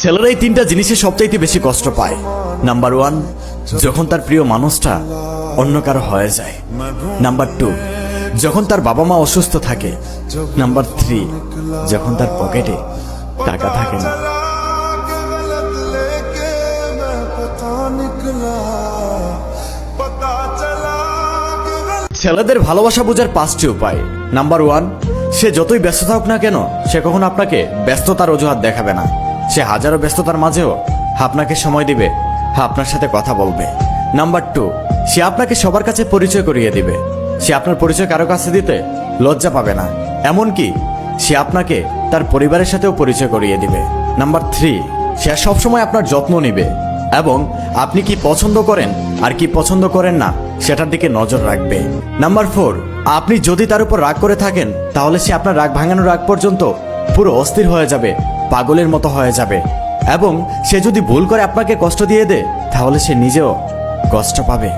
ছেলেরা এই তিনটা জিনিসে সবচাইতে বেশি কষ্ট পায়। নাম্বার 1, যখন তার প্রিয় মানুষটা অন্য কারো হয়ে যায়। নাম্বার 2, যখন তার বাবা মা অসুস্থ থাকে। নাম্বার 3, যখন তার পকেটে টাকা থাকে না। ছেলেদের ভালোবাসা বোঝার 5টি উপায়। নাম্বার 1, সে যতই ব্যস্ত থাকুক না কেন, সে কখনো আপনাকে ব্যস্ততার অজুহাত দেখাবে না। সে হাজারো ব্যস্ততার মাঝেও আপনাকে সময় দিবে, আপনার সাথে কথা বলবে। নাম্বার 2, সে আপনাকে সবার কাছে পরিচয় করিয়ে দিবে। সে আপনার পরিচয় কারো কাছে দিতে লজ্জা পাবে না, এমনকি সে আপনাকে তার পরিবারের সাথেও পরিচয় করিয়ে দিবে। নাম্বার 3, সে সবসময় আপনার যত্ন নিবে এবং আপনি কি পছন্দ করেন আর কি পছন্দ করেন না সেটার দিকে নজর রাখবে। নাম্বার 4, আপনি যদি তার উপর রাগ করে থাকেন, তাহলে সে আপনার রাগ ভাঙানোর আগ পর্যন্ত পুরো অস্থির হয়ে যাবে, পাগলের মতো হয়ে যাবে। এবং সে যদি ভুল করে আপনাকে কষ্ট দিয়ে দেয়, তাহলে সে নিজেও কষ্ট পাবে।